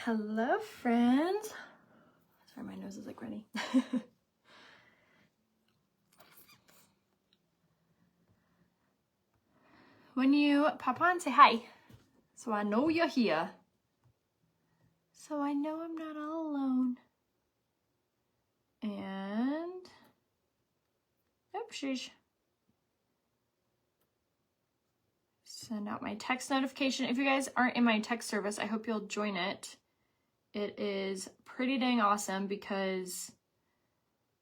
Hello, friends. Sorry, my nose is like runny. When you pop on, say hi. So I know you're here. So I know I'm not all alone. And oopsies. Send out my text notification. If you guys aren't in my text service, I hope you'll join it. It is pretty dang awesome because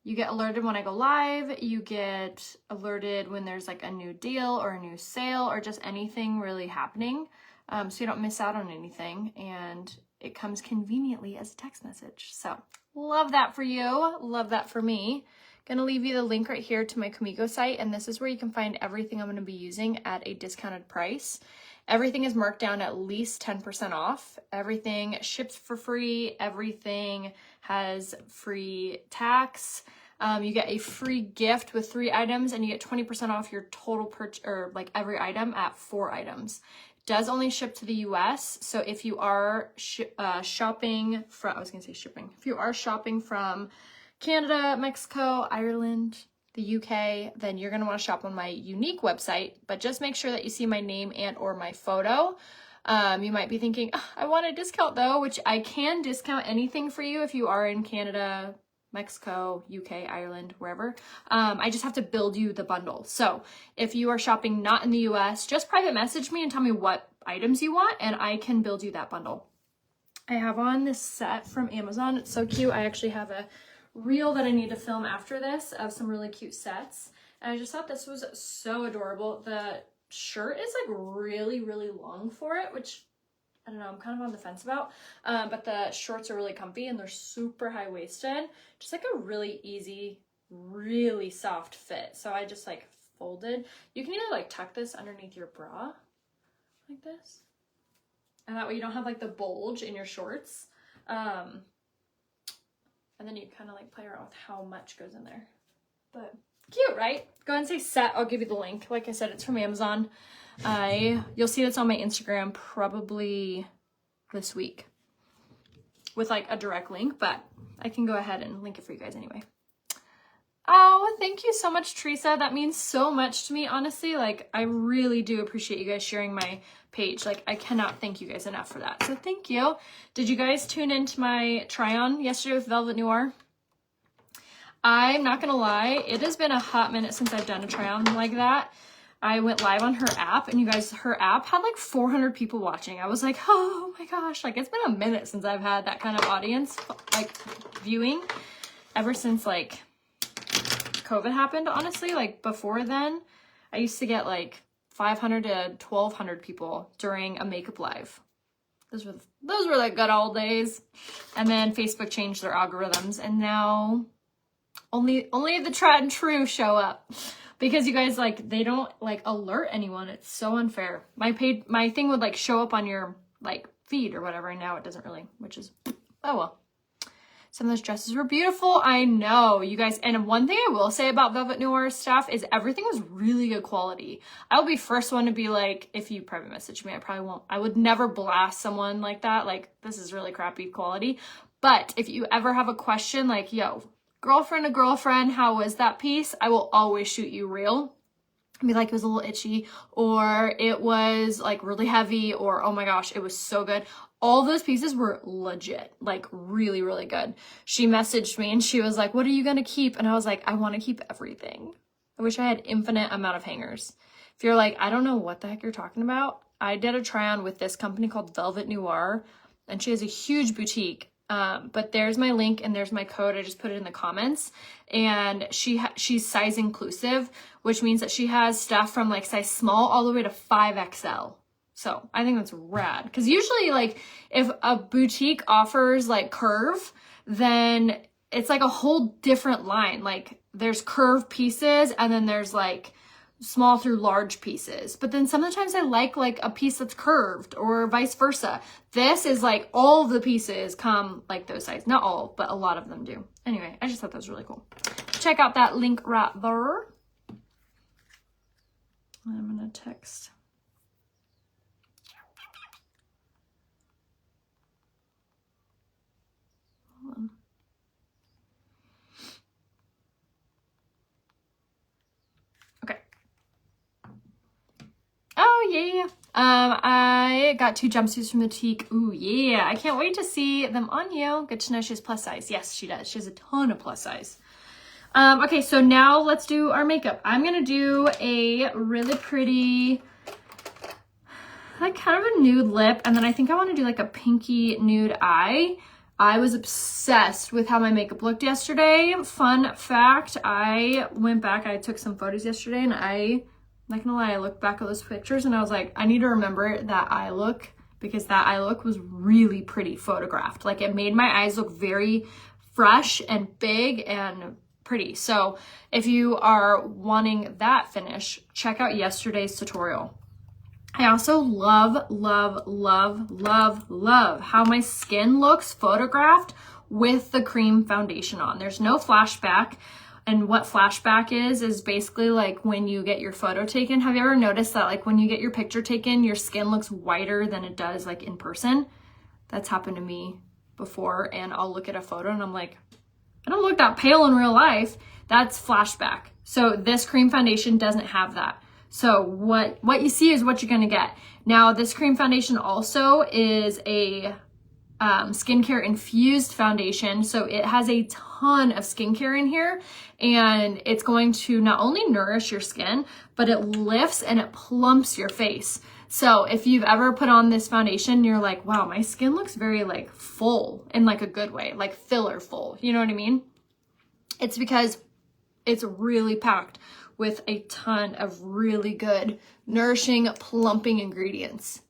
you get alerted when I go live, you get alerted when there's like a new deal or a new sale or just anything really happening, so you don't miss out on anything, and it comes conveniently as a text message. So love that for you, love that for me. Gonna leave you the link right here to my Comigo site, and this is where you can find everything I'm gonna be using at a discounted price. Everything is marked down at least 10% off. Everything ships for free. Everything has free tax. You get a free gift with 3 items, and you get 20% off your total purchase, or like every item at 4 items. It does only ship to the US. So if you are shopping from, I was gonna say shipping. If you are shopping from Canada, Mexico, Ireland, the UK, then you're gonna wanna shop on my Younique website, but just make sure that you see my name and or my photo. You might be thinking, oh, I want a discount though, which I can discount anything for you if you are in Canada, Mexico, UK, Ireland, wherever. I just have to build you the bundle. So if you are shopping not in the US, just private message me and tell me what items you want, and I can build you that bundle. I have on this set from Amazon. It's so cute. I actually have a reel that I need to film after this of some really cute sets. And I just thought this was so adorable. The shirt is like really, really long for it, which I don't know, I'm kind of on the fence about. But the shorts are really comfy and they're super high-waisted. Just like a really easy, really soft fit. So I just like folded. You can either like tuck this underneath your bra like this. And that way you don't have like the bulge in your shorts. And then you kind of like play around with how much goes in there. But cute, right? Go ahead and say set. I'll give you the link. Like I said, it's from Amazon. You'll see it's on my Instagram probably this week with like a direct link, but I can go ahead and link it for you guys anyway. Oh, thank you so much, Teresa. That means so much to me, honestly. Like, I really do appreciate you guys sharing my page. Like, I cannot thank you guys enough for that. So thank you. Did you guys tune into my try-on yesterday with Velvet Noir? I'm not gonna lie, it has been a hot minute since I've done a try-on like that. I went live on her app, and you guys, her app had like 400 people watching. I was like, oh my gosh, like it's been a minute since I've had that kind of audience, like viewing, ever since like COVID happened, honestly. Like before then, I used to get like 500 to 1,200 people during a makeup live. Those were the good old days. And then Facebook changed their algorithms, and now only the tried and true show up, because you guys, like, they don't like alert anyone. It's so unfair. My thing would like show up on your like feed or whatever, and now it doesn't really, which is, oh well. Some of those dresses were beautiful. I know, you guys. And one thing I will say about Velvet Noir stuff is everything was really good quality. I'll be first one to be like, if you private message me, I probably won't. I would never blast someone like that. Like, this is really crappy quality. But if you ever have a question like, yo, girlfriend to girlfriend, how was that piece? I will always shoot you real. Be like, it was a little itchy, or it was like really heavy, or oh my gosh, it was so good. All those pieces were legit, like really, really good. She messaged me and she was like, what are you gonna keep? And I was like, I want to keep everything. I wish I had infinite amount of hangers. If you're like, I don't know what the heck you're talking about, I did a try on with this company called Velvet Noir, and she has a huge boutique. But there's my link and there's my code. I just put it in the comments, and she's size inclusive, which means that she has stuff from like size small all the way to 5XL. So I think that's rad, because usually like if a boutique offers like curve, then it's like a whole different line. Like there's curve pieces, and then there's like small through large pieces. But then sometimes I like a piece that's curved, or vice versa. This is like all of the pieces come like those sizes. Not all, but a lot of them do. Anyway, I just thought that was really cool. Check out that link right there. I'm gonna text. yeah. I got 2 jumpsuits from the boutique. Ooh, yeah. I can't wait to see them on you. Good to know she has plus size. Yes, she does. She has a ton of plus size. Okay, so now let's do our makeup. I'm gonna do a really pretty, like kind of a nude lip, and then I think I want to do like a pinky nude eye. I was obsessed with how my makeup looked yesterday. Fun fact, I went back, I took some photos yesterday, and I'm not gonna lie, I looked back at those pictures and I was like, I need to remember that eye look, because that eye look was really pretty photographed. Like it made my eyes look very fresh and big and pretty. So if you are wanting that finish, check out yesterday's tutorial. I also love, love, love, love, love how my skin looks photographed with the cream foundation on. There's no flashback. And what flashback is basically like when you get your photo taken. Have you ever noticed that like when you get your picture taken, your skin looks whiter than it does like in person? That's happened to me before, and I'll look at a photo and I'm like, I don't look that pale in real life. That's flashback. So this cream foundation doesn't have that. So what you see is what you're gonna get. Now this cream foundation also is a skincare infused foundation. So it has a ton of skincare in here, and it's going to not only nourish your skin, but it lifts and it plumps your face. So if you've ever put on this foundation, you're like, wow, my skin looks very like full in like a good way, like filler full. You know what I mean? It's because it's really packed with a ton of really good, nourishing, plumping ingredients.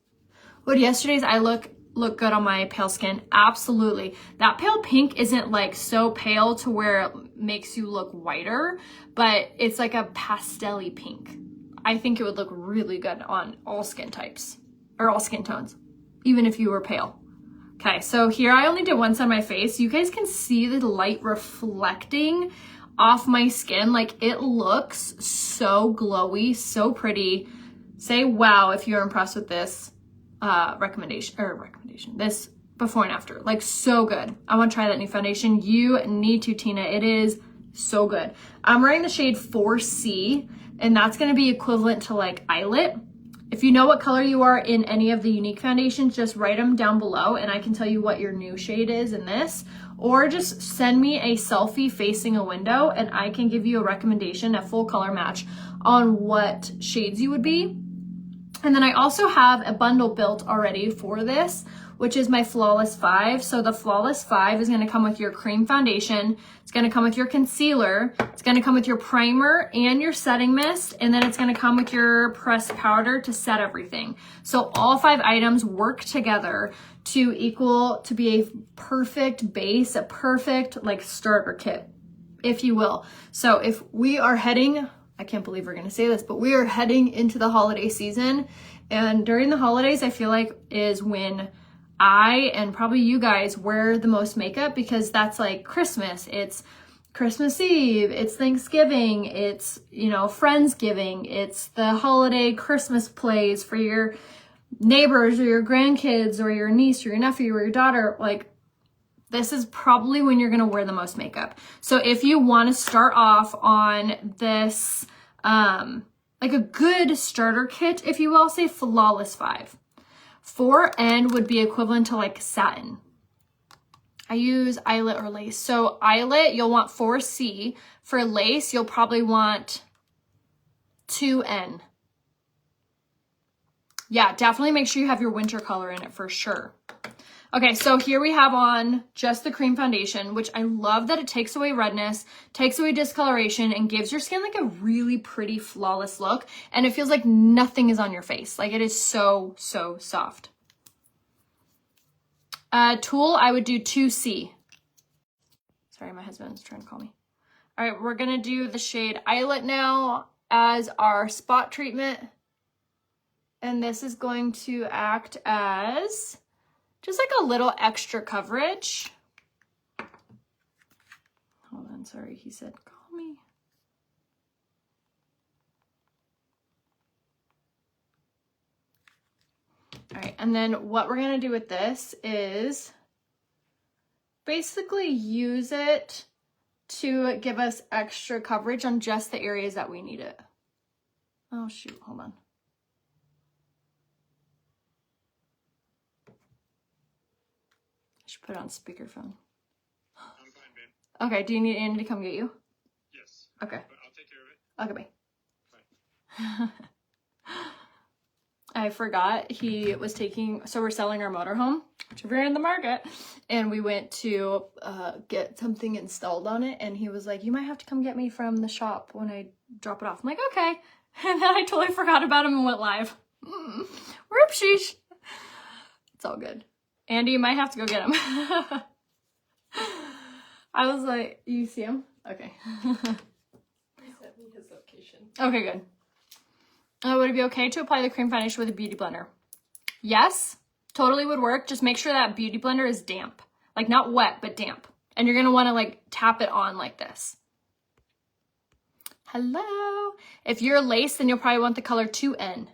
Would yesterday's eye look good on my pale skin? Absolutely. That pale pink isn't like so pale to where it makes you look whiter, but it's like a pastel-y pink. I think it would look really good on all skin types, or all skin tones, even if you were pale. Okay, so here I only did one side of my face. You guys can see the light reflecting off my skin. Like it looks so glowy, so pretty. Say wow if you're impressed with this recommendation, this before and after. Like so good. I want to try that new foundation. You need to, Tina. It is so good. I'm wearing the shade 4C, and that's going to be equivalent to like eyelet. If you know what color you are in any of the Younique foundations, just write them down below and I can tell you what your new shade is in this. Or just send me a selfie facing a window and I can give you a recommendation, a full color match on what shades you would be. And then I also have a bundle built already for this, which is my Flawless 5. So the Flawless 5 is going to come with your cream foundation. It's going to come with your concealer. It's going to come with your primer and your setting mist. And then it's going to come with your pressed powder to set everything. So all 5 items work together to be a perfect base, a perfect like starter kit, if you will. So if we are heading, I can't believe we're going to say this, but we are heading into the holiday season. And during the holidays, I feel like is when I and probably you guys wear the most makeup, because that's like Christmas. It's Christmas Eve, it's Thanksgiving, it's, you know, Friendsgiving, it's the holiday Christmas plays for your neighbors or your grandkids or your niece or your nephew or your daughter. Like, this is probably when you're going to wear the most makeup. So if you want to start off on this, like a good starter kit, if you will, say Flawless 5. 4N would be equivalent to like satin. I use eyelet or lace. So eyelet, you'll want 4C. For lace, you'll probably want 2N. Yeah, definitely make sure you have your winter color in it for sure. Okay, so here we have on just the cream foundation, which I love that it takes away redness, takes away discoloration, and gives your skin like a really pretty flawless look. And it feels like nothing is on your face. Like it is so, so soft. Tool, I would do 2C. Sorry, my husband's trying to call me. All right, we're gonna do the shade Eyelet now as our spot treatment. And this is going to act as just like a little extra coverage. Hold on, sorry, he said, call me. All right, and then what we're gonna do with this is basically use it to give us extra coverage on just the areas that we need it. Oh shoot, hold on. should put it on speakerphone. I'm fine, babe. Okay, do you need Andy to come get you? Yes. Okay. But I'll take care of it. Okay, bye. I forgot he was so we're selling our motorhome, which we're in the market, and we went to get something installed on it, and he was like, you might have to come get me from the shop when I drop it off. I'm like, okay. And then I totally forgot about him and went live. Whoopsies. It's all good. Andy, you might have to go get him. I was like, you see him? Okay. He sent me his location. Okay, good. Would it be okay to apply the cream foundation with a beauty blender? Yes, totally would work. Just make sure that beauty blender is damp. Like not wet, but damp. And you're going to want to like tap it on like this. Hello. If you're lace, then you'll probably want the color 2N.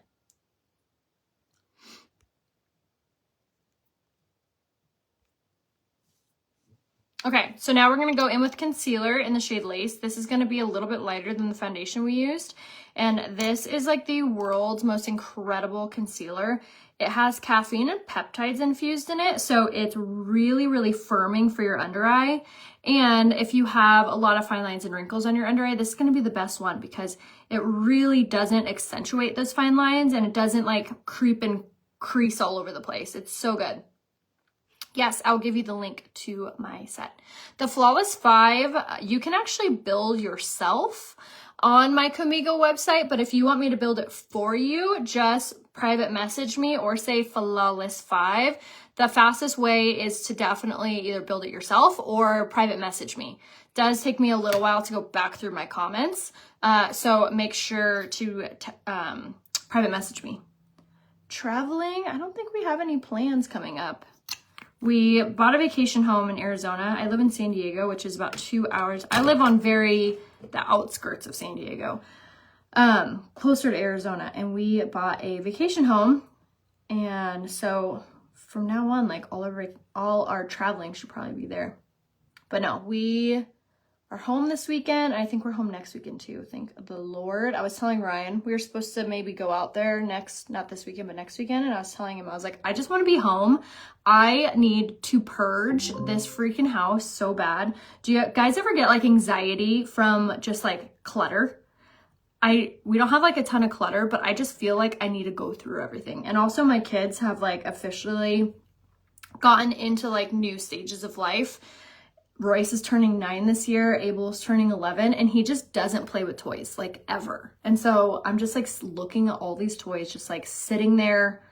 Okay, so now we're going to go in with concealer in the shade Lace. This is going to be a little bit lighter than the foundation we used. And this is like the world's most incredible concealer. It has caffeine and peptides infused in it, so it's really, really firming for your under eye. And if you have a lot of fine lines and wrinkles on your under eye, this is going to be the best one because it really doesn't accentuate those fine lines and it doesn't like creep and crease all over the place. It's so good. Yes, I'll give you the link to my set. The Flawless 5, you can actually build yourself on my Comigo website, but if you want me to build it for you, just private message me or say Flawless 5. The fastest way is to definitely either build it yourself or private message me. It does take me a little while to go back through my comments, so make sure to private message me. Traveling, I don't think we have any plans coming up. We bought a vacation home in Arizona. I live in San Diego, which is about 2 hours. I live on the outskirts of San Diego, closer to Arizona. And we bought a vacation home. And so from now on, like all our traveling should probably be there. But no, we are home this weekend. I think we're home next weekend too. Thank the Lord. I was telling Ryan, we were supposed to maybe go out there not this weekend, but next weekend. And I was telling him, I was like, I just want to be home. I need to purge this freaking house so bad. Do you guys ever get like anxiety from just like clutter? We don't have like a ton of clutter, but I just feel like I need to go through everything. And also my kids have like officially gotten into like new stages of life. Royce is turning 9 this year, Abel's turning 11, and he just doesn't play with toys, like, ever. And so I'm just, like, looking at all these toys, just, like, sitting there,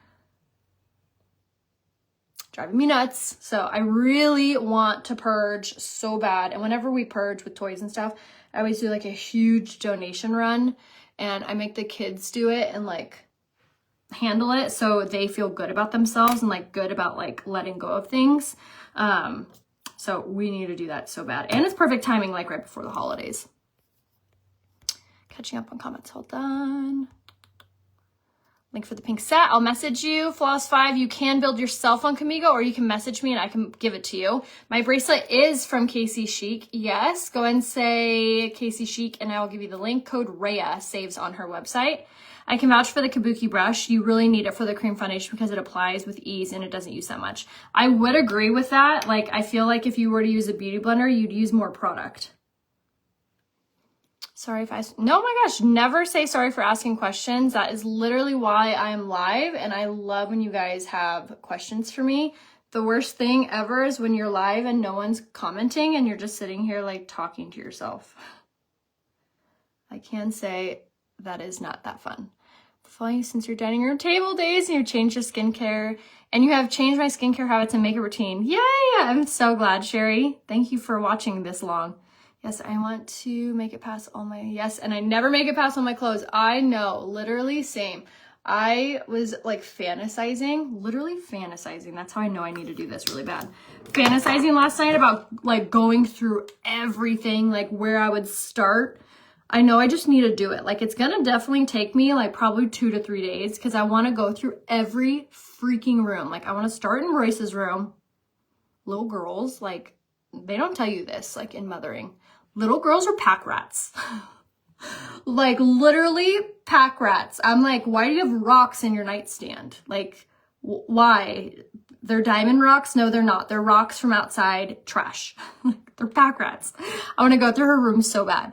driving me nuts. So I really want to purge so bad. And whenever we purge with toys and stuff, I always do, like, a huge donation run, and I make the kids do it and, like, handle it so they feel good about themselves and, like, good about, like, letting go of things. So we need to do that so bad. And it's perfect timing, like right before the holidays. Catching up on comments. Hold on. Link for the pink set. I'll message you. Flawless 5, you can build yourself on Comigo or you can message me and I can give it to you. My bracelet is from Casey Chic. Yes, go and say Casey Chic and I will give you the link. Code Rhea saves on her website. I can vouch for the Kabuki brush. You really need it for the cream foundation because it applies with ease and it doesn't use that much. I would agree with that. Like, I feel like if you were to use a beauty blender, you'd use more product. Sorry if no, my gosh, never say sorry for asking questions. That is literally why I am live and I love when you guys have questions for me. The worst thing ever is when you're live and no one's commenting and you're just sitting here like talking to yourself. I can say that is not that fun. Following you since your dining room table days and you changed your skincare and you have changed my skincare habits and makeup routine. Yay! I'm so glad, Sherry. Thank you for watching this long. Yes, I want to make it past all my, yes, and I never make it past all my clothes. I know, literally same. I was like literally fantasizing. That's how I know I need to do this really bad. Fantasizing last night about like going through everything, like where I would start. I know I just need to do it. Like, it's gonna definitely take me like probably 2 to 3 days because I want to go through every freaking room. Like, I want to start in Royce's room. Little girls, like, they don't tell you this, like, in mothering. Little girls are pack rats. Like, literally pack rats. I'm like, why do you have rocks in your nightstand? Like, Why? They're diamond rocks? No, they're not. They're rocks from outside, trash. They're pack rats. I want to go through her room so bad.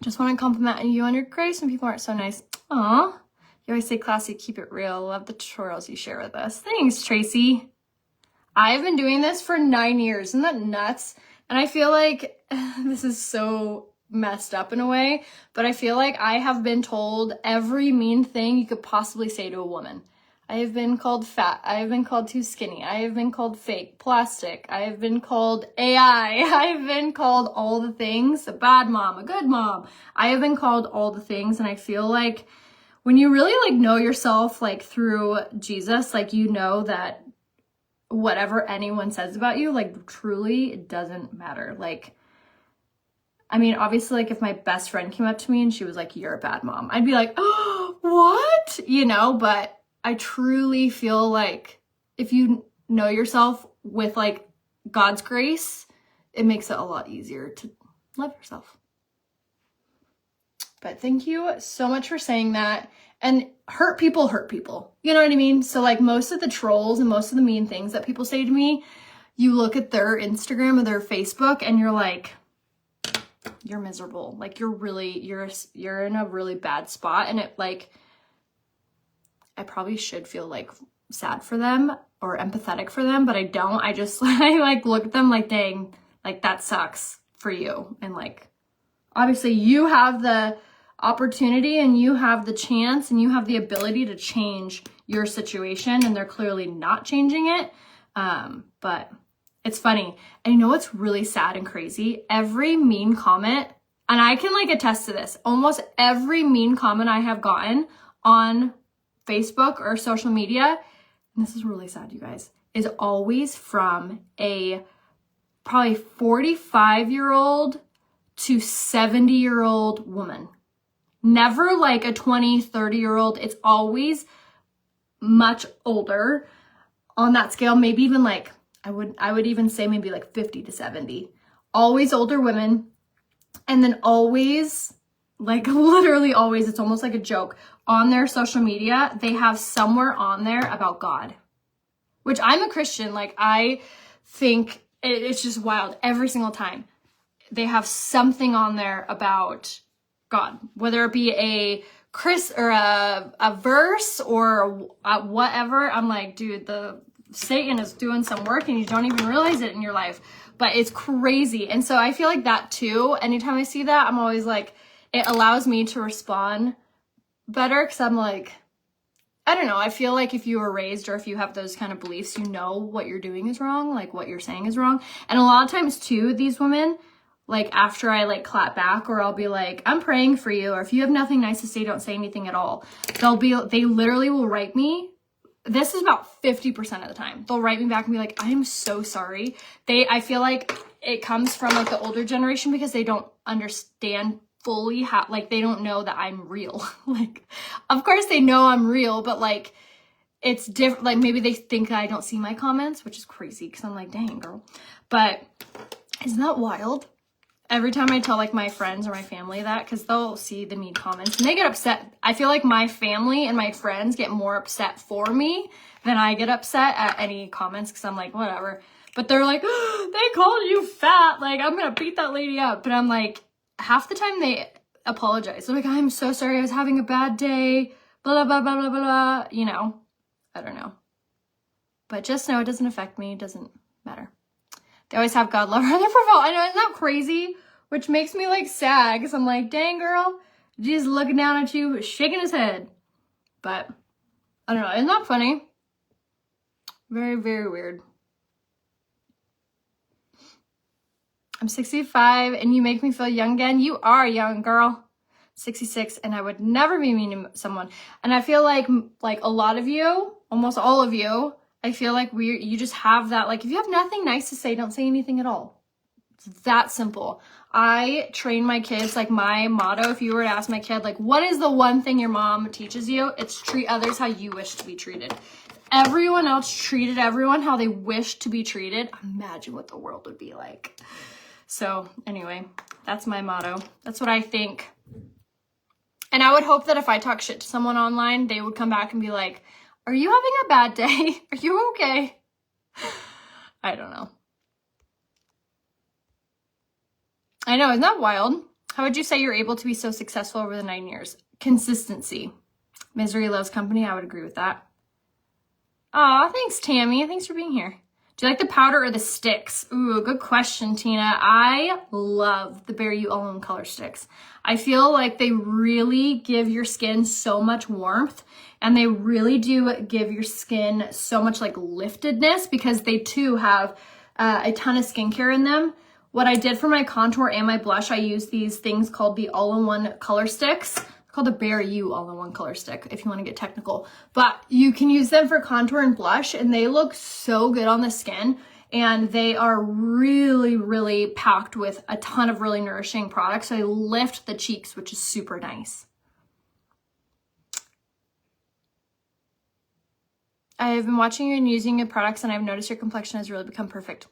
Just want to compliment you on your grace when people aren't so nice. Aw. You always say classy, keep it real. Love the tutorials you share with us. Thanks, Tracy. I've been doing this for 9 years. Isn't that nuts? And I feel like this is so messed up in a way, but I feel like I have been told every mean thing you could possibly say to a woman. I have been called fat. I have been called too skinny. I have been called fake, plastic. I have been called AI. I have been called all the things. A bad mom, a good mom. I have been called all the things, and I feel like when you really like know yourself like through Jesus, like you know that whatever anyone says about you, like truly it doesn't matter. Like, I mean, obviously, like if my best friend came up to me and she was like, you're a bad mom, I'd be like, oh, what? You know, but I truly feel like if you know yourself with like God's grace, it makes it a lot easier to love yourself. But thank you so much for saying that. And hurt people hurt people. You know what I mean? So like most of the trolls and most of the mean things that people say to me, you look at their Instagram or their Facebook and you're like, you're miserable. Like you're in a really bad spot. And it like, I probably should feel like sad for them or empathetic for them, but I don't. I just I like look at them like, dang, like that sucks for you. And like, obviously you have the opportunity and you have the chance and you have the ability to change your situation, and they're clearly not changing it. But it's funny. And you know what's really sad and crazy? Every mean comment, and I can like attest to this, almost every mean comment I have gotten on Facebook or social media, and this is really sad, you guys, is always from a probably 45-year-old to 70-year-old woman. Never like a 20, 30-year-old. It's always much older on that scale. Maybe even like, I would even say maybe like 50 to 70. Always older women. And then always, like literally always, it's almost like a joke. On their social media, they have somewhere on there about God, which I'm a Christian. Like I think it's just wild every single time. They have something on there about God, whether it be a verse or whatever. I'm like, dude, the Satan is doing some work and you don't even realize it in your life, but it's crazy. And so I feel like that too. Anytime I see that, I'm always like, it allows me to respond better, because I'm like, I don't know, I feel like if you were raised or if you have those kind of beliefs, you know what you're doing is wrong, like what you're saying is wrong. And a lot of times too, these women, like after I like clap back, or I'll be like, I'm praying for you, or if you have nothing nice to say, don't say anything at all. They literally will write me. This is about 50% of the time. They'll write me back and be like, I am so sorry. I feel like it comes from like the older generation because they don't understand fully how, like they don't know that I'm real. Like, of course they know I'm real, but like it's different. Like maybe they think I don't see my comments, which is crazy because I'm like, dang girl. But isn't that wild? Every time I tell like my friends or my family that, because they'll see the mean comments and they get upset. I feel like my family and my friends get more upset for me than I get upset at any comments, because I'm like, whatever. But they're like, oh, they called you fat. Like, I'm going to beat that lady up. But I'm like, half the time they apologize. They're like, I'm so sorry. I was having a bad day. Blah, blah, blah, blah, blah, blah. You know, I don't know. But just know it doesn't affect me. It doesn't matter. They always have God lover on their profile. I know, isn't that crazy? Which makes me like sad, because I'm like, dang girl, Jesus looking down at you, shaking his head. But I don't know, isn't that funny? Very, very weird. I'm 65 and you make me feel young again. You are young, girl. 66, and I would never be mean to someone. And I feel like a lot of you, almost all of you, I feel like you just have that, like if you have nothing nice to say, don't say anything at all. It's that simple. I train my kids, like my motto, if you were to ask my kid, like, what is the one thing your mom teaches you? It's treat others how you wish to be treated. If everyone else treated everyone how they wish to be treated, imagine what the world would be like. So anyway, that's my motto. That's what I think. And I would hope that if I talk shit to someone online, they would come back and be like, Are you having a bad day? Are you okay? I don't know. I know, isn't that wild? How would you say you're able to be so successful over the 9 years? Consistency. Misery loves company. I would agree with that. Aw, thanks, Tammy. Thanks for being here. Do you like the powder or the sticks? Ooh, good question, Tina. I love the BER All-in-One Color Sticks. I feel like they really give your skin so much warmth, and they really do give your skin so much like liftedness because they too have a ton of skincare in them. What I did for my contour and my blush, I used these things called the All-in-One Color Sticks. Called the BER All-in-One Color Stick if you want to get technical, but you can use them for contour and blush, and they look so good on the skin, and they are really, really packed with a ton of really nourishing products. So they lift the cheeks, which is super nice. I've been watching you and using your products, and I've noticed your complexion has really become perfect.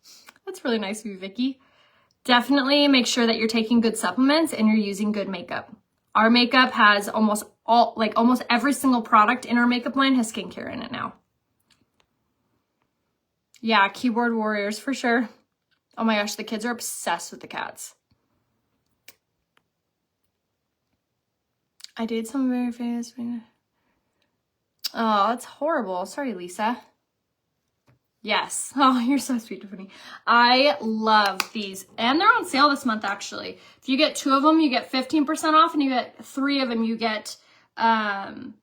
That's really nice of you, Vicky. Definitely make sure that you're taking good supplements and you're using good makeup. Our makeup has almost every single product in our makeup line has skincare in it now. Yeah, keyboard warriors for sure. Oh my gosh, the kids are obsessed with the cats. I dated someone very famous. Oh, that's horrible. Sorry, Lisa. Yes. Oh, you're so sweet, Tiffany. I love these. And they're on sale this month, actually. If you get 2 of them, you get 15% off. And you get 3 of them, you get 20%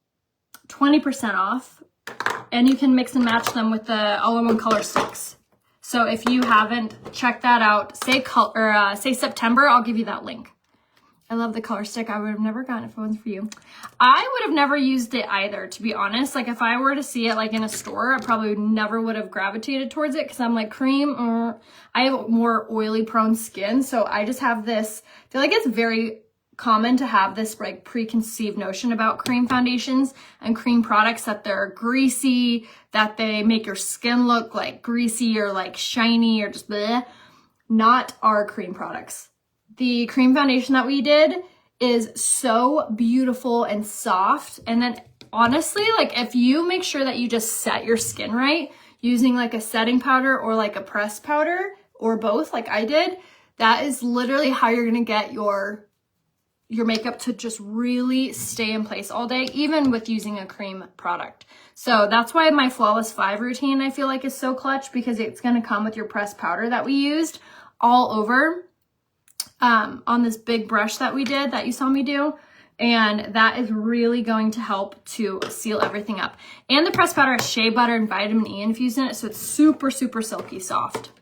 off. And you can mix and match them with the All-in-One Color Sticks. So if you haven't checked that out, say September, I'll give you that link. I love the color stick. I would have never gotten it if it wasn't for you. I would have never used it either, to be honest. Like if I were to see it like in a store, I probably never would have gravitated towards it because I'm like cream. I have more oily prone skin. So I just have this, I feel like it's very common to have this like preconceived notion about cream foundations and cream products, that they're greasy, that they make your skin look like greasy or like shiny or just bleh. Not our cream products. The cream foundation that we did is so beautiful and soft. And then honestly, like if you make sure that you just set your skin right using like a setting powder or like a pressed powder or both like I did, that is literally how you're going to get your makeup to just really stay in place all day, even with using a cream product. So that's why my Flawless 5 routine I feel like is so clutch, because it's going to come with your pressed powder that we used all over. On this big brush that we did, that you saw me do. And that is really going to help to seal everything up. And the pressed powder has shea butter and vitamin E infused in it, so it's super, super silky soft.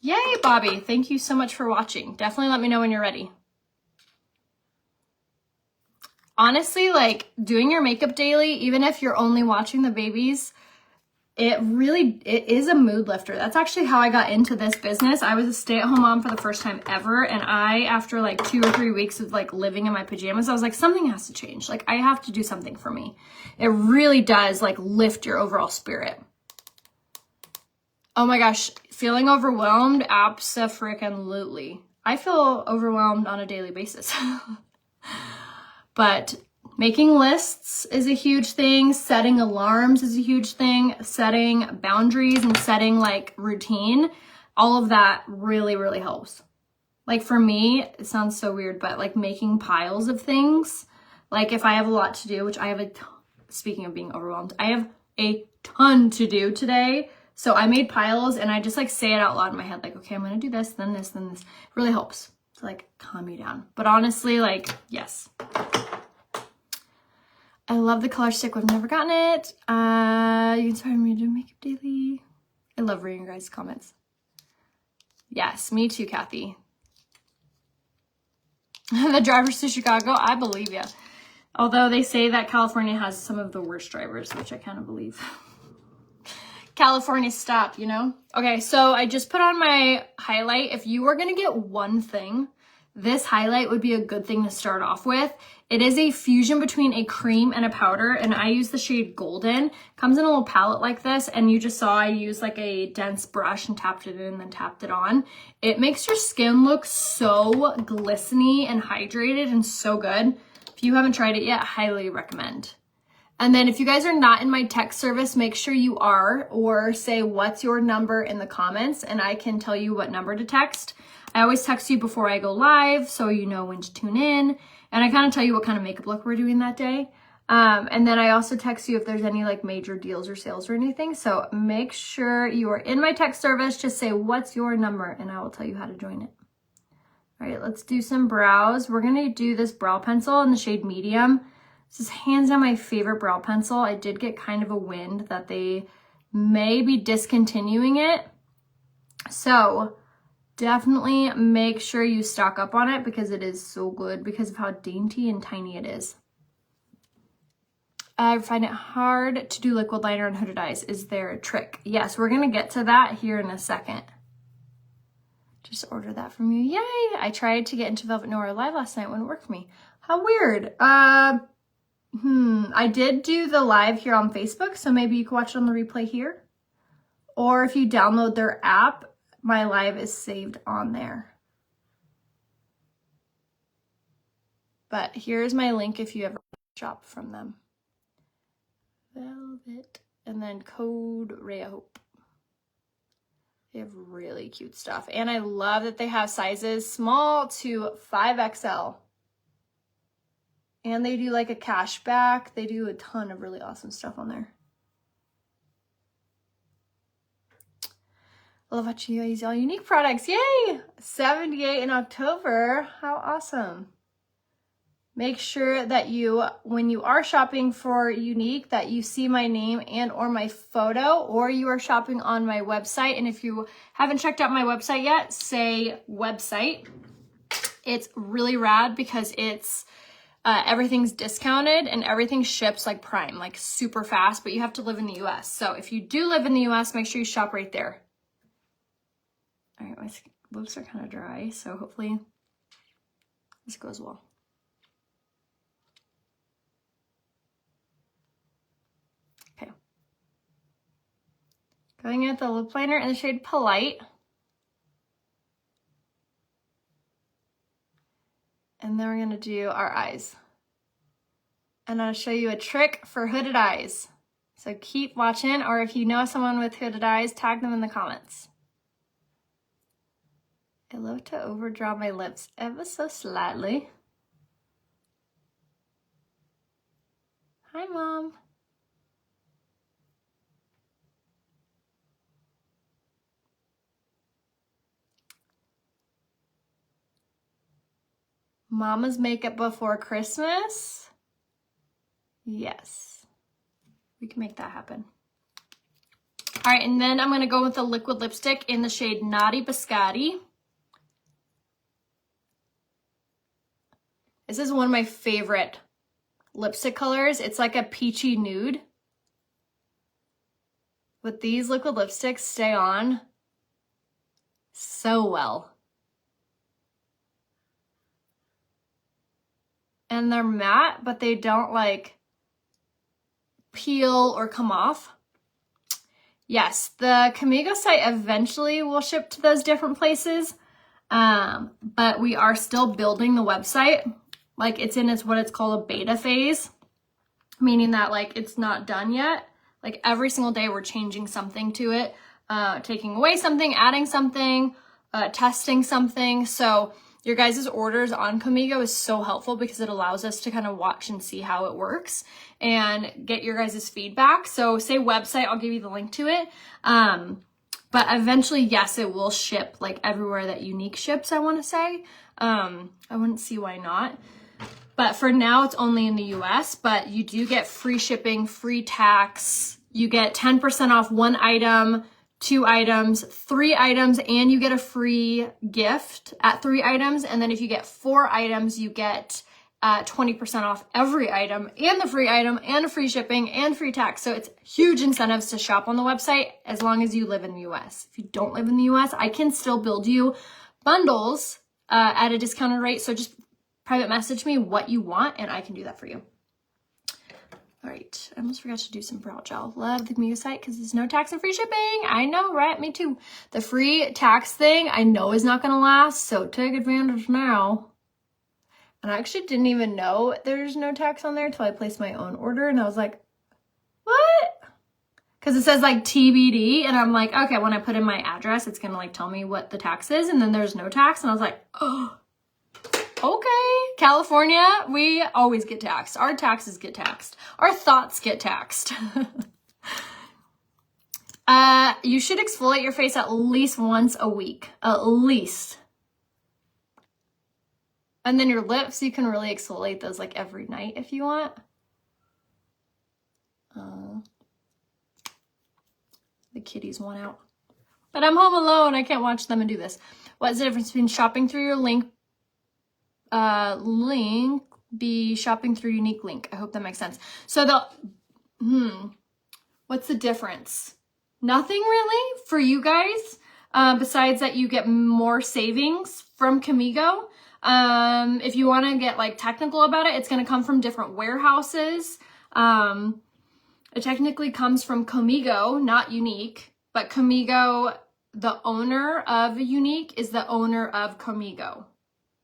Yay, Bobby. Thank you so much for watching. Definitely let me know when you're ready. Honestly, like doing your makeup daily, even if you're only watching the babies, it is a mood lifter. That's actually how I got into this business. I was a stay-at-home mom for the first time ever. And after like 2 or 3 weeks of like living in my pajamas, I was like, something has to change. Like I have to do something for me. It really does like lift your overall spirit. Oh my gosh, feeling overwhelmed? Abso-freaking-lutely. I feel overwhelmed on a daily basis. But making lists is a huge thing. Setting alarms is a huge thing. Setting boundaries and setting like routine. All of that really, really helps. Like for me, it sounds so weird, but like making piles of things. Like if I have a lot to do, which I have speaking of being overwhelmed, I have a ton to do today. So I made piles and I just like say it out loud in my head. Like, okay, I'm going to do this, then this, then this. It really helps to like calm me down. But honestly, like, yes. I love the color stick. I've never gotten it. You inspire me to do makeup daily. I love reading your guys' comments. Yes, me too, Kathy. The drivers to Chicago, I believe you. Although they say that California has some of the worst drivers, which I kind of believe. California, stop, you know? Okay, so I just put on my highlight. If you were going to get one thing, this highlight would be a good thing to start off with. It is a fusion between a cream and a powder, and I use the shade Golden. Comes in a little palette like this, and you just saw I used like a dense brush and tapped it in and then tapped it on. It makes your skin look so glistening and hydrated and so good. If you haven't tried it yet, highly recommend. And then if you guys are not in my text service, make sure you are, or say what's your number in the comments and I can tell you what number to text. I always text you before I go live so you know when to tune in. And I kind of tell you what kind of makeup look we're doing that day. And then I also text you if there's any like major deals or sales or anything. So make sure you are in my text service. Just say, what's your number? And I will tell you how to join it. All right, let's do some brows. We're going to do this brow pencil in the shade medium. This is hands down my favorite brow pencil. I did get kind of a wind that they may be discontinuing it. So definitely make sure you stock up on it because it is so good because of how dainty and tiny it is. I find it hard to do liquid liner on hooded eyes. Is there a trick? Yes, we're going to get to that here in a second. Just order that from you. Yay! I tried to get into Velvet Noir live last night when it worked for me. How weird. I did do the live here on Facebook, so maybe you can watch it on the replay here. Or if you download their app, my live is saved on there. But here's my link if you ever shop from them. Velvet, and then code Rhea Hope. They have really cute stuff. And I love that they have sizes small to 5XL. And they do like a cashback. They do a ton of really awesome stuff on there. I love watching you use all Younique products. Yay! 78 in October. How awesome. Make sure that you, when you are shopping for Younique, that you see my name and or my photo, or you are shopping on my website. And if you haven't checked out my website yet, say website. It's really rad because it's everything's discounted and everything ships like Prime, like super fast, but you have to live in the US. So if you do live in the US, make sure you shop right there. All right, my lips are kind of dry, so hopefully this goes well. Going in with the lip liner in the shade Polite. And then we're going to do our eyes. And I'll show you a trick for hooded eyes. So keep watching, or if you know someone with hooded eyes, tag them in the comments. I love to overdraw my lips ever so slightly. Hi, Mom. Mama's makeup before Christmas? Yes. We can make that happen. All right, and then I'm going to go with the liquid lipstick in the shade Naughty Biscotti. This is one of my favorite lipstick colors. It's like a peachy nude. But these liquid lipsticks stay on so well. And they're matte, but they don't like peel or come off. Yes, the Camigo site eventually will ship to those different places, but we are still building the website. Like it's in what it's called a beta phase, meaning that like it's not done yet. Like every single day we're changing something to it, taking away something, adding something, testing something. So your guys' orders on Camigo is so helpful because it allows us to kind of watch and see how it works and get your guys' feedback. So say website, I'll give you the link to it. But eventually, yes, it will ship like everywhere that Younique ships, I want to say. I wouldn't see why not. But for now, it's only in the US, but you do get free shipping, free tax. You get 10% off 1 item, 2 items, 3 items, and you get a free gift at 3 items. And then if you get 4 items, you get 20% off every item and the free item and free shipping and free tax. So it's huge incentives to shop on the website as long as you live in the US. If you don't live in the US, I can still build you bundles at a discounted rate. So just private message me what you want and I can do that for you. All right, I almost forgot to do some brow gel. Love the Camigo site because there's no tax and free shipping. I know, right? Me too. The free tax thing I know is not going to last, so take advantage now. And I actually didn't even know there's no tax on there until I placed my own order, and I was like, What? Because it says like TBD, and I'm like, okay, when I put in my address, it's gonna like tell me what the tax is, and then there's no tax, and I was like, oh, okay. California, we always get taxed. Our taxes get taxed. Our thoughts get taxed. You should exfoliate your face at least once a week, at least. And then your lips, you can really exfoliate those like every night if you want. The kitties want out. But I'm home alone. I can't watch them and do this. What is the difference between shopping through your link, be shopping through Younique link? I hope that makes sense. So what's the difference? Nothing really for you guys, besides that you get more savings from Comigo. If you want to get like technical about it, it's going to come from different warehouses. It technically comes from Comigo, not Younique, but Comigo, the owner of Younique, is the owner of Comigo,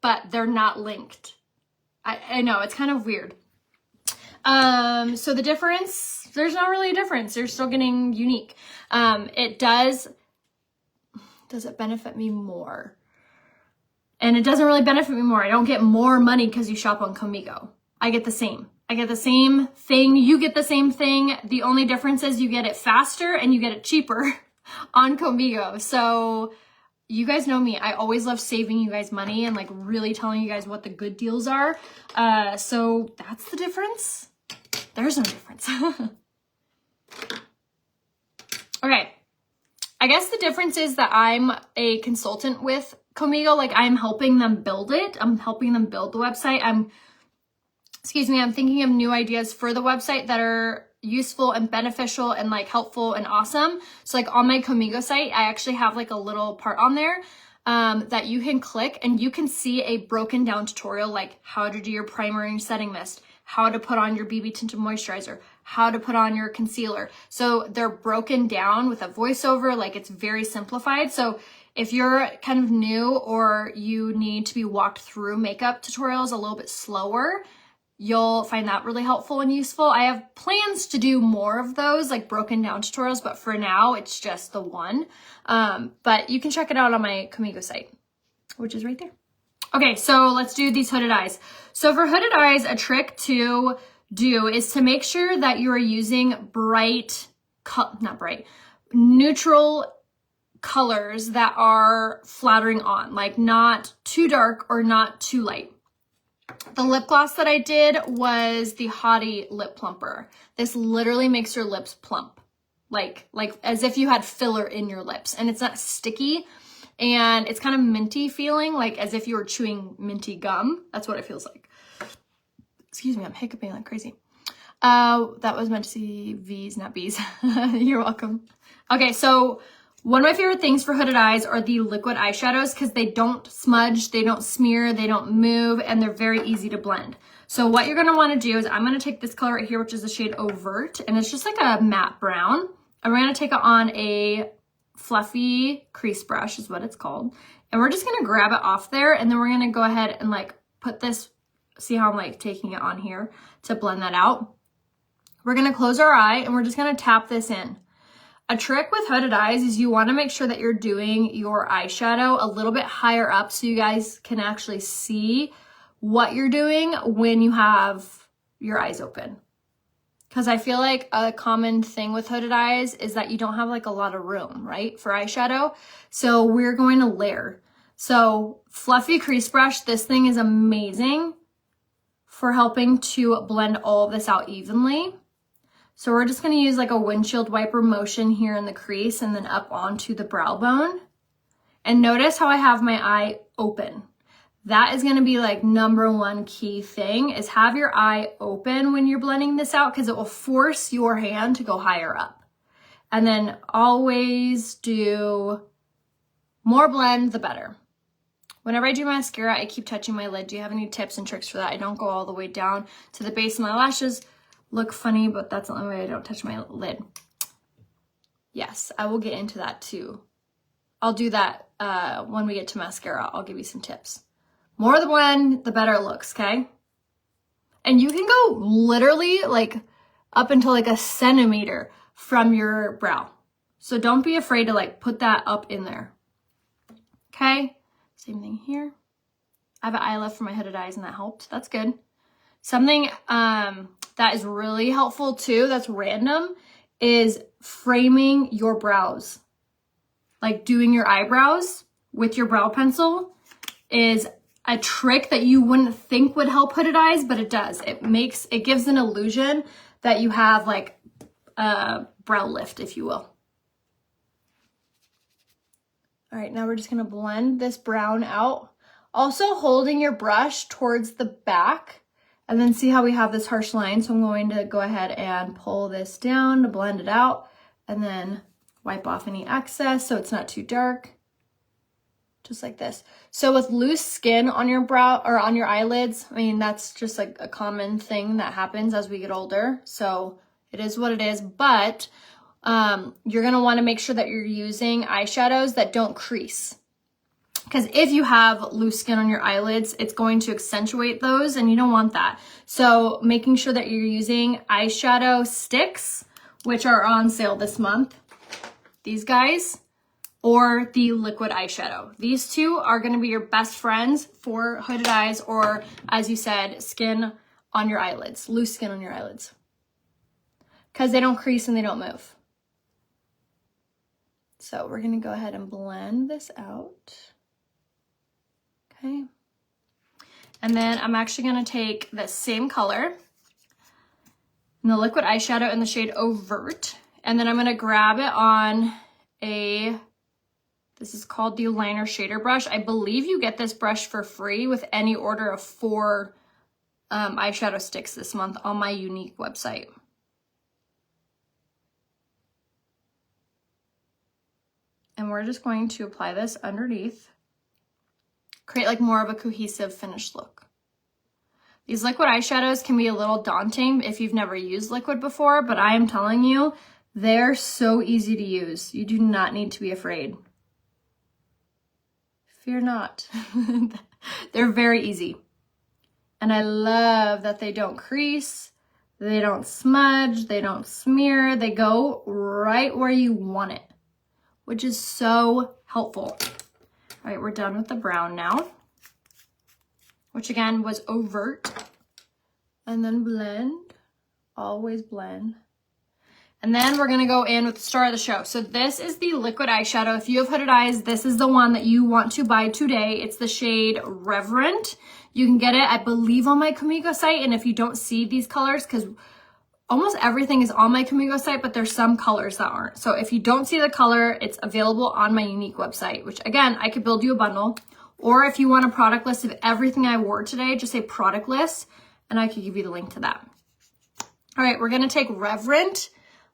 but they're not linked. I know, it's kind of weird. So the difference, there's not really a difference. You're still getting Younique. Does it benefit me more? And it doesn't really benefit me more. I don't get more money because you shop on Comigo. I get the same. I get the same thing. You get the same thing. The only difference is you get it faster and you get it cheaper on Comigo. So you guys know me. I always love saving you guys money and like really telling you guys what the good deals are. So that's the difference. There's no difference. Okay. I guess the difference is that I'm a consultant with Comigo. Like I'm helping them build it. I'm helping them build the website. I'm thinking of new ideas for the website that are useful and beneficial and like helpful and awesome. So like on my Comigo site, I actually have like a little part on there that you can click and you can see a broken down tutorial, like how to do your primer and setting mist, how to put on your BB tinted moisturizer, how to put on your concealer. So they're broken down with a voiceover, like it's very simplified. So if you're kind of new or you need to be walked through makeup tutorials a little bit slower, you'll find that really helpful and useful. I have plans to do more of those, like broken down tutorials, but for now, it's just the one. But you can check it out on my Comigo site, which is right there. Okay, so let's do these hooded eyes. So for hooded eyes, a trick to do is to make sure that you are using neutral colors that are flattering on, like not too dark or not too light. The lip gloss that I did was the Hottie Lip Plumper. This literally makes your lips plump, like as if you had filler in your lips, and it's not sticky, and it's kind of minty feeling, like as if you were chewing minty gum. That's what it feels like. Excuse me, I'm hiccuping like crazy. That was meant to see V's, not B's. You're welcome. Okay, so one of my favorite things for hooded eyes are the liquid eyeshadows because they don't smudge, they don't smear, they don't move, and they're very easy to blend. So what you're going to want to do is I'm going to take this color right here, which is the shade Overt, and it's just like a matte brown. And we're going to take it on a fluffy crease brush is what it's called. And we're just going to grab it off there, and then we're going to go ahead and like put this, see how I'm like taking it on here to blend that out. We're going to close our eye, and we're just going to tap this in. A trick with hooded eyes is you want to make sure that you're doing your eyeshadow a little bit higher up so you guys can actually see what you're doing when you have your eyes open. Because I feel like a common thing with hooded eyes is that you don't have like a lot of room, right, for eyeshadow. So we're going to layer. So fluffy crease brush, this thing is amazing for helping to blend all of this out evenly. So we're just going to use like a windshield wiper motion here in the crease and then up onto the brow bone. And notice how I have my eye open. That is going to be like number one key thing is have your eye open when you're blending this out because it will force your hand to go higher up. And then always do more blend, the better. Whenever I do mascara, I keep touching my lid. Do you have any tips and tricks for that? I don't go all the way down to the base of my lashes. Look funny, but that's the only way I don't touch my lid. Yes, I will get into that too. I'll do that when we get to mascara. I'll give you some tips. More of the blend, the better it looks, okay? And you can go literally like up until like a centimeter from your brow. So don't be afraid to like put that up in there. Okay, same thing here. I have an eye lift for my hooded eyes and that helped. That's good. Something that is really helpful too, that's random, is framing your brows. Like doing your eyebrows with your brow pencil is a trick that you wouldn't think would help hooded eyes, but it does. It gives an illusion that you have like a brow lift, if you will. All right, now we're just gonna blend this brown out. Also holding your brush towards the back, and then see how we have this harsh line. So I'm going to go ahead and pull this down to blend it out, and then wipe off any excess so it's not too dark. Just like this. So with loose skin on your brow or on your eyelids, I mean, that's just like a common thing that happens as we get older. So it is what it is, but you're gonna wanna make sure that you're using eyeshadows that don't crease. Because if you have loose skin on your eyelids, it's going to accentuate those and you don't want that. So making sure that you're using eyeshadow sticks, which are on sale this month, these guys, or the liquid eyeshadow. These two are gonna be your best friends for hooded eyes, or as you said, skin on your eyelids, loose skin on your eyelids. Because they don't crease and they don't move. So we're gonna go ahead and blend this out. Okay. And then I'm actually gonna take the same color, and the liquid eyeshadow in the shade Overt, and then I'm gonna grab it on this is called the liner shader brush. I believe you get this brush for free with any order of 4 eyeshadow sticks this month on my Younique website. And we're just going to apply this underneath, create like more of a cohesive finished look. These liquid eyeshadows can be a little daunting if you've never used liquid before, but I am telling you, they're so easy to use. You do not need to be afraid. Fear not. They're very easy. And I love that they don't crease, they don't smudge, they don't smear, they go right where you want it, which is so helpful. All right, we're done with the brown now, which again was Overt. And then blend, always blend. And then we're gonna go in with the star of the show. So this is the liquid eyeshadow. If you have hooded eyes, this is the one that you want to buy today. It's the shade Reverent. You can get it, I believe, on my Kamigo site. And if you don't see these colors, because almost everything is on my Kamigo site, but there's some colors that aren't. So if you don't see the color, it's available on my Younique website, which again, I could build you a bundle. Or if you want a product list of everything I wore today, just say product list, and I could give you the link to that. All right, we're gonna take Reverent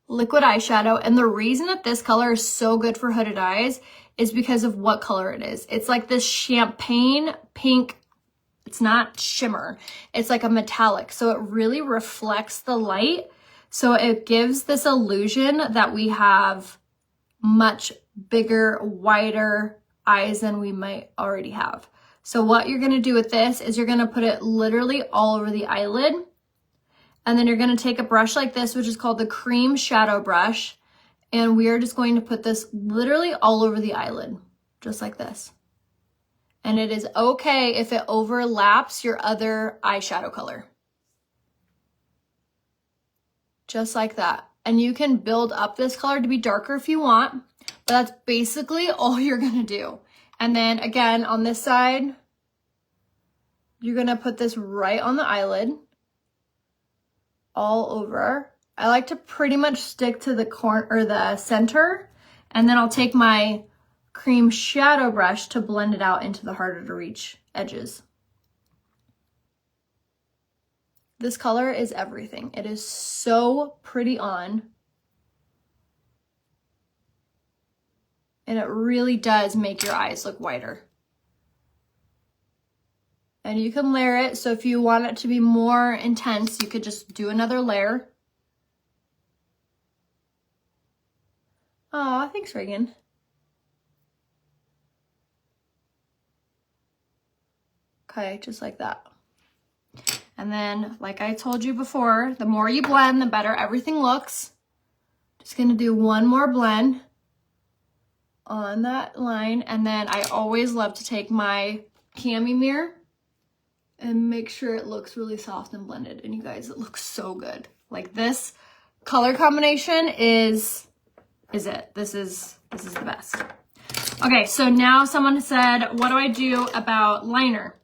liquid eyeshadow, and the reason that this color is so good for hooded eyes is because of what color it is. It's like this champagne pink. It's not shimmer, it's like a metallic, so it really reflects the light, so it gives this illusion that we have much bigger, wider eyes than we might already have. So what you're going to do with this is you're going to put it literally all over the eyelid. And then you're going to take a brush like this, which is called the cream shadow brush. And we are just going to put this literally all over the eyelid, just like this. And it is okay if it overlaps your other eyeshadow color. Just like that. And you can build up this color to be darker if you want, but that's basically all you're going to do. And then again, on this side, you're going to put this right on the eyelid. All over. I like to pretty much stick to the corner or the center, and then I'll take my cream shadow brush to blend it out into the harder to reach edges. This color is everything. It is so pretty on. And it really does make your eyes look wider. And you can layer it, so if you want it to be more intense, you could just do another layer. Aw, thanks, Reagan. Okay, just like that. And then, like I told you before, the more you blend, the better everything looks. Just gonna do one more blend on that line. And then I always love to take my cami mirror and make sure it looks really soft and blended. And you guys, it looks so good. Like this color combination is it. This is the best. Okay, so now someone said, what do I do about liner?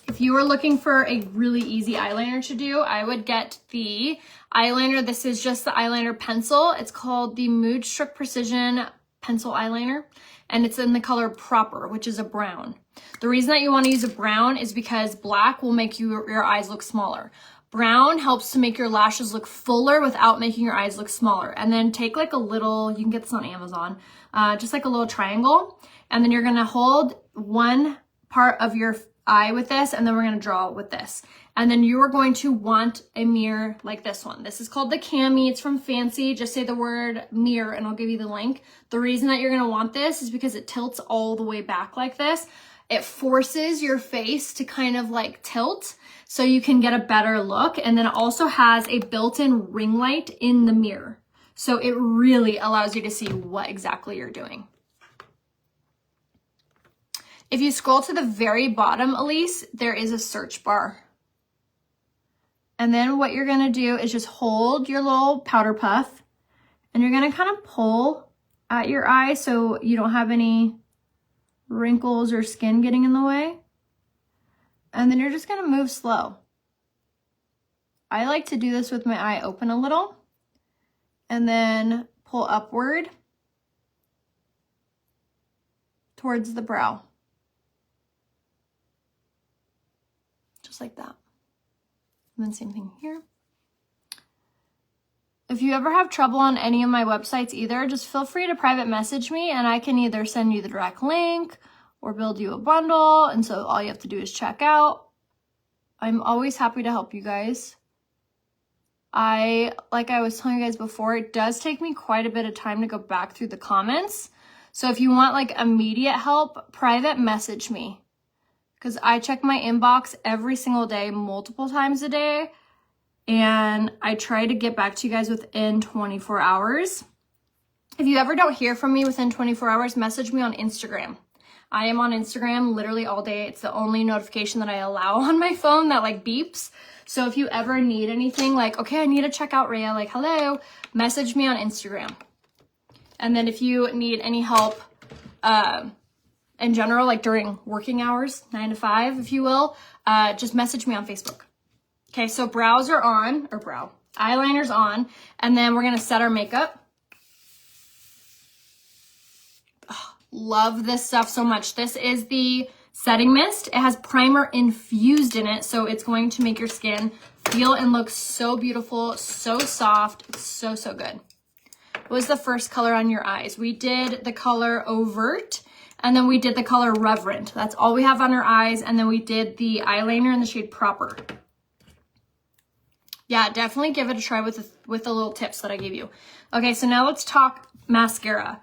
If you were looking for a really easy eyeliner to do, I would get the eyeliner. This is just the eyeliner pencil. It's called the Moodstruck Precision Pencil Eyeliner, and it's in the color Proper, which is a brown. The reason that you want to use a brown is because black will make your eyes look smaller. Brown helps to make your lashes look fuller without making your eyes look smaller. And then take like a little, you can get this on Amazon, just like a little triangle. And then you're going to hold one part of your eye with this, and then we're going to draw with this. And then you are going to want a mirror like this one. This is called the Cami. It's from Fancy. Just say the word mirror and I'll give you the link. The reason that you're going to want this is because it tilts all the way back like this. It forces your face to kind of like tilt so you can get a better look. And then it also has a built-in ring light in the mirror. So it really allows you to see what exactly you're doing. If you scroll to the very bottom, Elise, there is a search bar. And then what you're gonna do is just hold your little powder puff and you're gonna kind of pull at your eye so you don't have any wrinkles or skin getting in the way. And then you're just gonna move slow. I like to do this with my eye open a little and then pull upward towards the brow. Just like that. And then same thing here. If you ever have trouble on any of my websites either, just feel free to private message me and I can either send you the direct link or build you a bundle. And so all you have to do is check out. I'm always happy to help you guys. Like I was telling you guys before, it does take me quite a bit of time to go back through the comments. So if you want like immediate help, private message me. Because I check my inbox every single day, multiple times a day. And I try to get back to you guys within 24 hours. If you ever don't hear from me within 24 hours, message me on Instagram. I am on Instagram literally all day. It's the only notification that I allow on my phone that like beeps. So if you ever need anything like, okay, I need to check out Rhea, like, hello, message me on Instagram. And then if you need any help, in general, like during working hours, 9 to 5, if you will, just message me on Facebook. Okay, so brows are on, eyeliner's on, and then we're gonna set our makeup. Oh, love this stuff so much. This is the setting mist. It has primer infused in it, so it's going to make your skin feel and look so beautiful, so soft. It's so, so good. What was the first color on your eyes? We did the color Overt. And then we did the color Reverent. That's all we have on our eyes. And then we did the eyeliner in the shade Proper. Yeah, definitely give it a try with the little tips that I gave you. Okay, so now let's talk mascara.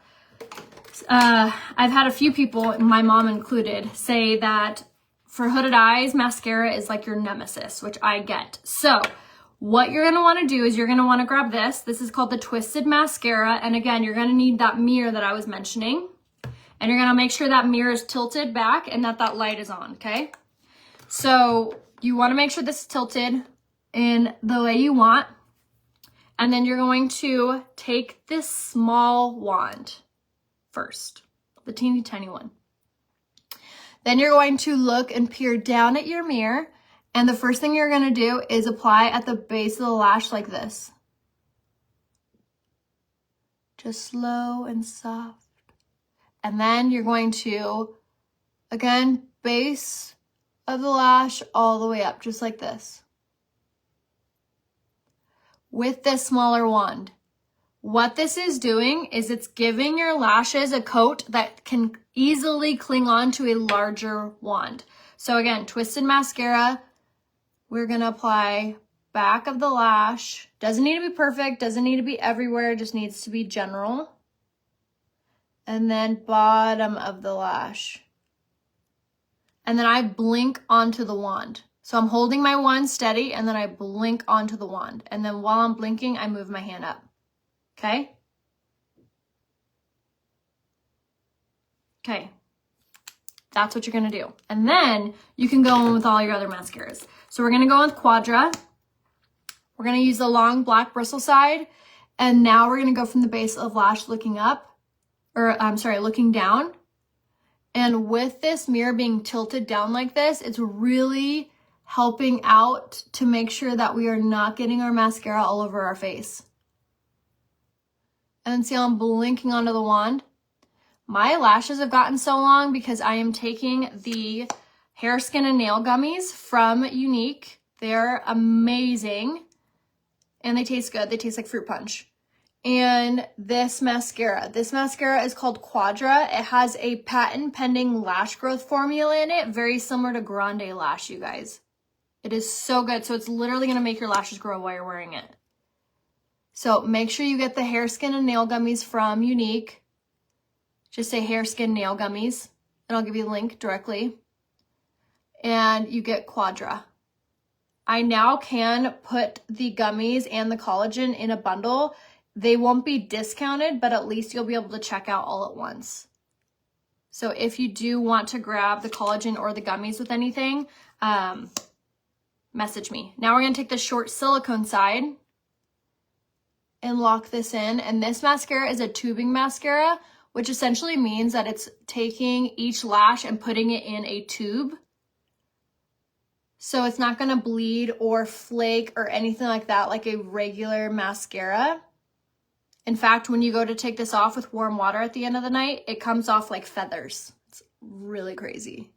I've had a few people, my mom included, say that for hooded eyes, mascara is like your nemesis, which I get. So what you're gonna wanna do is you're gonna wanna grab this. This is called the Twisted Mascara. And again, you're gonna need that mirror that I was mentioning. And you're gonna make sure that mirror is tilted back and that light is on, okay? So you wanna make sure this is tilted in the way you want. And then you're going to take this small wand first, the teeny tiny one. Then you're going to look and peer down at your mirror. And the first thing you're gonna do is apply at the base of the lash like this. Just slow and soft. And then you're going to, again, base of the lash all the way up, just like this. With this smaller wand. What this is doing is it's giving your lashes a coat that can easily cling on to a larger wand. So again, Twisted Mascara, we're gonna apply back of the lash. Doesn't need to be perfect, doesn't need to be everywhere, just needs to be general. And then bottom of the lash. And then I blink onto the wand. So I'm holding my wand steady and then I blink onto the wand. And then while I'm blinking, I move my hand up. Okay? Okay. That's what you're going to do. And then you can go in with all your other mascaras. So we're going to go with Quadra. We're going to use the long black bristle side. And now we're going to go from the base of lash looking up. Or, I'm sorry, looking down. And with this mirror being tilted down like this, it's really helping out to make sure that we are not getting our mascara all over our face. And see how I'm blinking onto the wand? My lashes have gotten so long because I am taking the hair, skin, and nail gummies from Younique. They're amazing. And they taste good. They taste like fruit punch. And this mascara is called Quadra. It has a patent pending lash growth formula in it, very similar to Grande Lash, you guys. It is so good. So it's literally going to make your lashes grow while you're wearing it. So make sure you get the hair, skin, and nail gummies from Younique. Just say hair, skin, nail gummies, and I'll give you the link directly. And you get Quadra. I now can put the gummies and the collagen in a bundle. They won't be discounted, but at least you'll be able to check out all at once. So if you do want to grab the collagen or the gummies with anything, message me. Now we're going to take the short silicone side and lock this in. And this mascara is a tubing mascara, which essentially means that it's taking each lash and putting it in a tube. So it's not going to bleed or flake or anything like that like a regular mascara. In fact, when you go to take this off with warm water at the end of the night, it comes off like feathers. It's really crazy.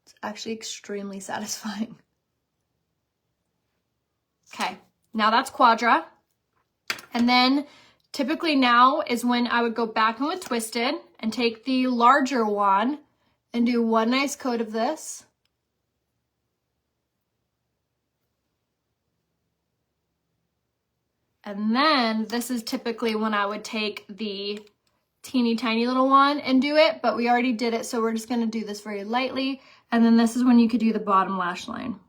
It's actually extremely satisfying. Okay, now that's Quadra. And then typically now is when I would go back in with Twisted and take the larger wand and do one nice coat of this. And then this is typically when I would take the teeny tiny little one and do it, but we already did it, so we're just gonna do this very lightly. And then this is when you could do the bottom lash line.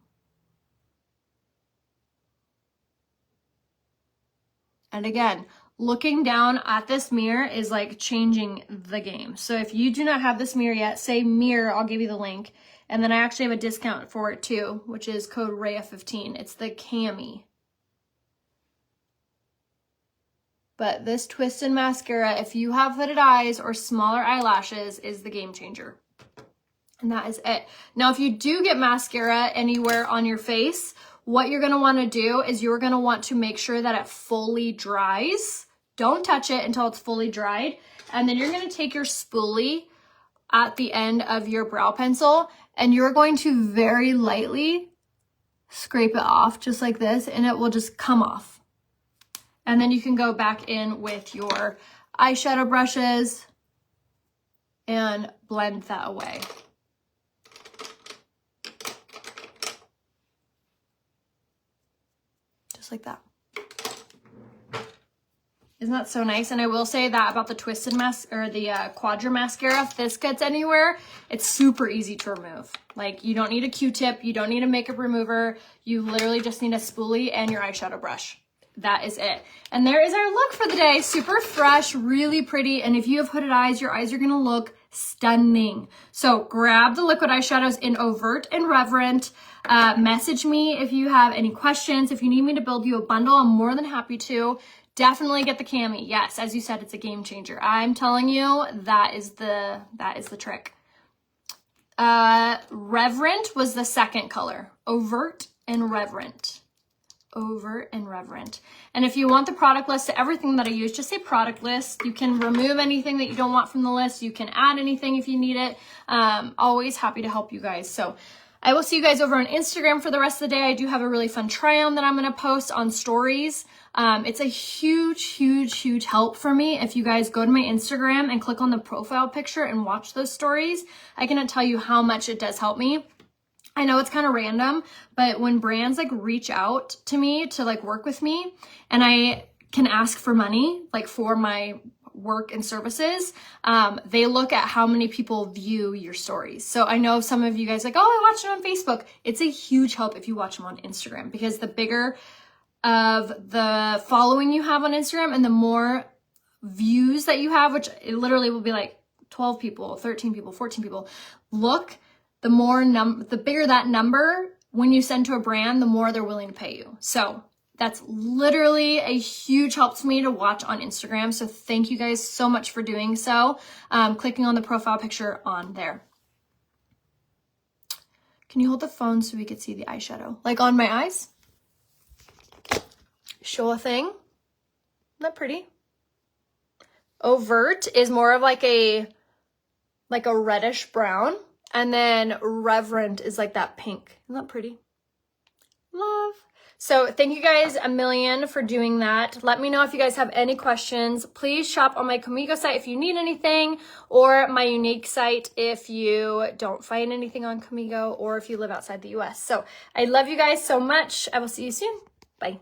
And again, looking down at this mirror is like changing the game. So if you do not have this mirror yet, say mirror, I'll give you the link. And then I actually have a discount for it too, which is code RAYA15. It's the Cami. But this Twisted mascara, if you have hooded eyes or smaller eyelashes, is the game changer. And that is it. Now, if you do get mascara anywhere on your face, what you're gonna wanna do is you're gonna want to make sure that it fully dries. Don't touch it until it's fully dried. And then you're gonna take your spoolie at the end of your brow pencil and you're going to very lightly scrape it off just like this and it will just come off. And then you can go back in with your eyeshadow brushes and blend that away. Just like that. Isn't that so nice? And I will say that about the Twisted or the Quadra mascara, if this gets anywhere, it's super easy to remove. Like you don't need a Q-tip, you don't need a makeup remover, you literally just need a spoolie and your eyeshadow brush. That is it. And there is our look for the day. Super fresh, really pretty. And if you have hooded eyes, your eyes are gonna look stunning. So grab the liquid eyeshadows in Overt and Reverent. Message me if you have any questions. If you need me to build you a bundle, I'm more than happy to. Definitely get the Cami. Yes, as you said, it's a game changer. I'm telling you, that is the trick. Reverent was the second color. Overt and Reverent. Overt and Reverent. And if you want the product list to everything that I use, just say product list. You can remove anything that you don't want from the list. You can add anything if you need it. Always happy to help you guys. So I will see you guys over on Instagram for the rest of the day. I do have a really fun try on that I'm going to post on stories. It's a huge help for me. If you guys go to my Instagram and click on the profile picture and watch those stories, I cannot tell you how much it does help me. I know it's kind of random, but when brands like reach out to me to like work with me and I can ask for money, like for my work and services, they look at how many people view your stories. So I know some of you guys like, oh, I watched it on Facebook. It's a huge help if you watch them on Instagram, because the bigger of the following you have on Instagram and the more views that you have, which it literally will be like 12 people, 13 people, 14 people, look, the bigger that number, when you send to a brand, the more they're willing to pay you. So that's literally a huge help to me to watch on Instagram. So thank you guys so much for doing so. Clicking on the profile picture on there. Can you hold the phone so we could see the eyeshadow? Like on my eyes? Sure thing. Isn't that pretty? Overt is more of like a reddish brown. And then Reverent is like that pink. Isn't that pretty? Love. So thank you guys a million for doing that. Let me know if you guys have any questions. Please shop on my Comigo site if you need anything, or my Younique site if you don't find anything on Comigo, or if you live outside the US. So I love you guys so much. I will see you soon. Bye.